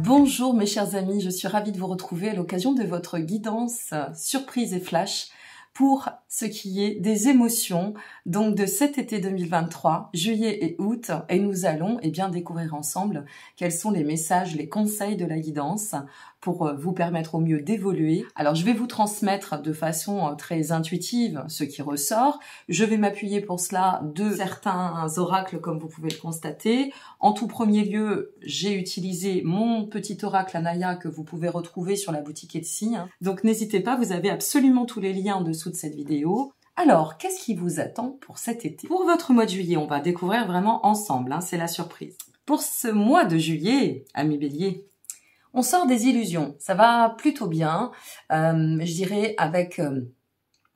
Bonjour mes chers amis, je suis ravie de vous retrouver à l'occasion de votre guidance surprise et flash pour ce qui est des émotions donc de cet été 2023, juillet et août, et nous allons découvrir ensemble quels sont les messages, les conseils de la guidance pour vous permettre au mieux d'évoluer. Alors je vais vous transmettre de façon très intuitive ce qui ressort. Je vais m'appuyer pour cela de certains oracles comme vous pouvez le constater. En tout premier lieu, j'ai utilisé mon petit oracle Anaya que vous pouvez retrouver sur la boutique Etsy. Donc n'hésitez pas, vous avez absolument tous les liens en dessous de cette vidéo. Alors, qu'est-ce qui vous attend pour cet été? Pour votre mois de juillet, on va découvrir vraiment ensemble, c'est la surprise. Pour ce mois de juillet, amis bélier, on sort des illusions, ça va plutôt bien, je dirais avec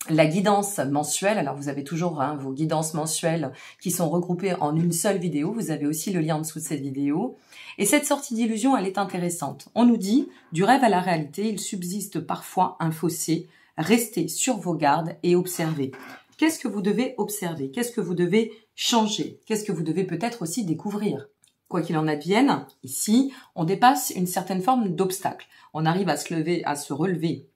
la guidance mensuelle. Alors vous avez toujours vos guidances mensuelles qui sont regroupées en une seule vidéo, vous avez aussi le lien en dessous de cette vidéo. Et cette sortie d'illusion, elle est intéressante. On nous dit, du rêve à la réalité, il subsiste parfois un fossé, restez sur vos gardes et observez. Qu'est-ce que vous devez observer? Qu'est-ce que vous devez changer? Qu'est-ce que vous devez peut-être aussi découvrir? Quoi qu'il en advienne, ici, on dépasse une certaine forme d'obstacle. On arrive à se relever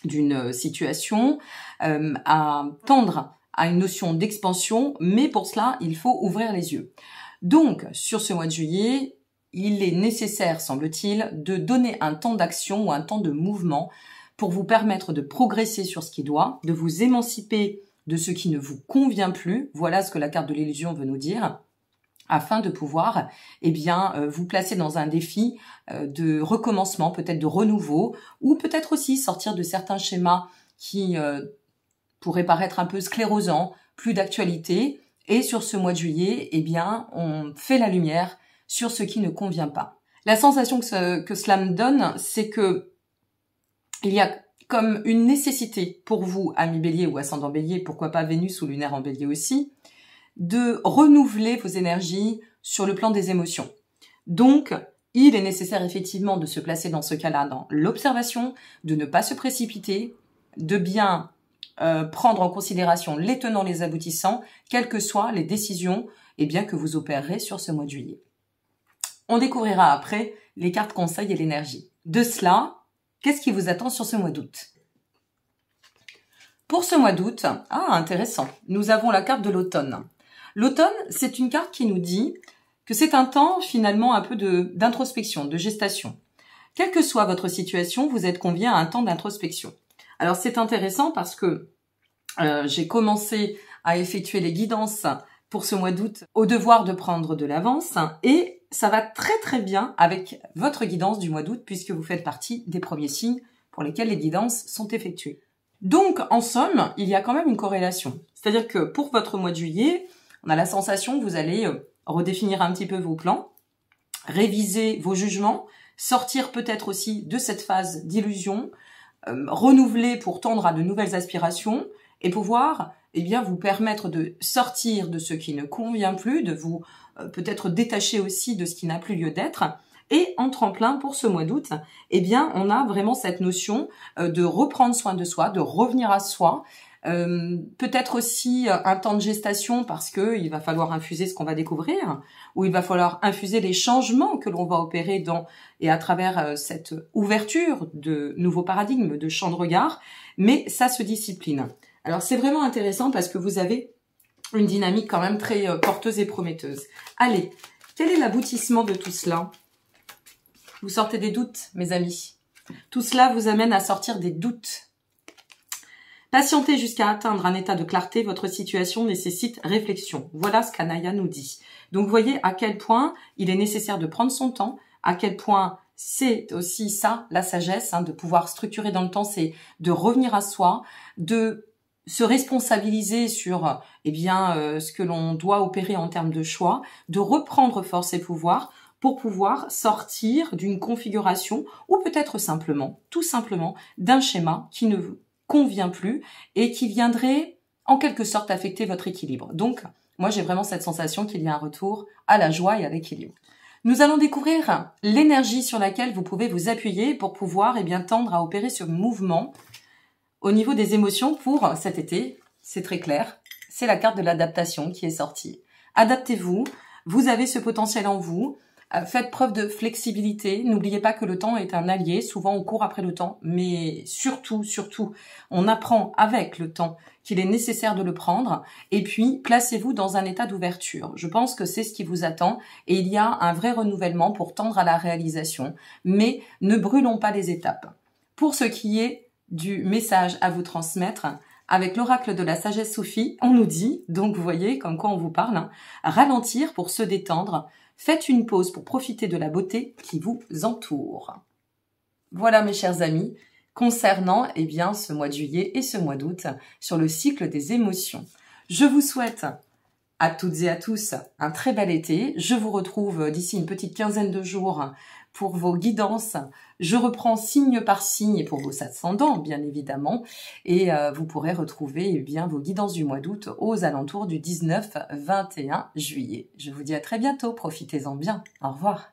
d'une situation, à tendre à une notion d'expansion, mais pour cela, il faut ouvrir les yeux. Donc, sur ce mois de juillet, il est nécessaire, semble-t-il, de donner un temps d'action ou un temps de mouvement pour vous permettre de progresser sur ce qui doit, de vous émanciper de ce qui ne vous convient plus. Voilà ce que la carte de l'illusion veut nous dire, afin de pouvoir vous placer dans un défi de recommencement, peut-être de renouveau, ou peut-être aussi sortir de certains schémas qui pourraient paraître un peu sclérosants, plus d'actualité. Et sur ce mois de juillet, on fait la lumière sur ce qui ne convient pas. La sensation que cela me donne, c'est que il y a comme une nécessité pour vous, amis bélier ou ascendant bélier, pourquoi pas Vénus ou lunaire en bélier aussi, de renouveler vos énergies sur le plan des émotions. Donc, il est nécessaire effectivement de se placer dans ce cas-là dans l'observation, de ne pas se précipiter, de bien prendre en considération les tenants, les aboutissants, quelles que soient les décisions que vous opérerez sur ce mois de juillet. On découvrira après les cartes conseils et l'énergie. De cela, qu'est-ce qui vous attend sur ce mois d'août? Pour ce mois d'août, intéressant, nous avons la carte de l'automne. L'automne, c'est une carte qui nous dit que c'est un temps finalement un peu d'introspection, de gestation. Quelle que soit votre situation, vous êtes convié à un temps d'introspection. Alors c'est intéressant parce que j'ai commencé à effectuer les guidances pour ce mois d'août au devoir de prendre de l'avance et ça va très très bien avec votre guidance du mois d'août puisque vous faites partie des premiers signes pour lesquels les guidances sont effectuées. Donc en somme, il y a quand même une corrélation. C'est-à-dire que pour votre mois de juillet, on a la sensation que vous allez redéfinir un petit peu vos plans, réviser vos jugements, sortir peut-être aussi de cette phase d'illusion, renouveler pour tendre à de nouvelles aspirations et pouvoir vous permettre de sortir de ce qui ne convient plus, de vous peut-être détacher aussi de ce qui n'a plus lieu d'être. Et en tremplin pour ce mois d'août, on a vraiment cette notion de reprendre soin de soi, de revenir à soi, peut-être aussi un temps de gestation parce que il va falloir infuser ce qu'on va découvrir, ou il va falloir infuser les changements que l'on va opérer et à travers cette ouverture de nouveaux paradigmes, de champs de regard, mais ça se discipline. Alors c'est vraiment intéressant parce que vous avez une dynamique quand même très porteuse et prometteuse. Allez, quel est l'aboutissement de tout cela? Vous sortez des doutes, mes amis. Tout cela vous amène à sortir des doutes. Patientez jusqu'à atteindre un état de clarté, votre situation nécessite réflexion. Voilà ce qu'Anaya nous dit. Donc, vous voyez à quel point il est nécessaire de prendre son temps, à quel point c'est aussi ça, la sagesse, de pouvoir structurer dans le temps, c'est de revenir à soi, de se responsabiliser sur ce que l'on doit opérer en termes de choix, de reprendre force et pouvoir pour pouvoir sortir d'une configuration ou peut-être simplement, tout simplement, d'un schéma qui ne vous convient plus et qui viendrait en quelque sorte affecter votre équilibre. Donc, moi j'ai vraiment cette sensation qu'il y a un retour à la joie et à l'équilibre. Nous allons découvrir l'énergie sur laquelle vous pouvez vous appuyer pour pouvoir tendre à opérer ce mouvement au niveau des émotions pour cet été. C'est très clair, c'est la carte de l'adaptation qui est sortie. Adaptez-vous, vous avez ce potentiel en vous. Faites preuve de flexibilité. N'oubliez pas que le temps est un allié. Souvent, on court après le temps, mais surtout, on apprend avec le temps qu'il est nécessaire de le prendre. Et puis, placez-vous dans un état d'ouverture. Je pense que c'est ce qui vous attend et il y a un vrai renouvellement pour tendre à la réalisation. Mais ne brûlons pas les étapes. Pour ce qui est du message à vous transmettre, avec l'oracle de la sagesse Sophie, on nous dit, donc vous voyez comme quoi on vous parle, hein, ralentir pour se détendre. Faites une pause pour profiter de la beauté qui vous entoure. Voilà mes chers amis, concernant ce mois de juillet et ce mois d'août sur le cycle des émotions. Je vous souhaite à toutes et à tous un très bel été. Je vous retrouve d'ici une petite quinzaine de jours pour vos guidances. Je reprends signe par signe et pour vos ascendants, bien évidemment. Et vous pourrez retrouver vos guidances du mois d'août aux alentours du 19-21 juillet. Je vous dis à très bientôt. Profitez-en bien. Au revoir.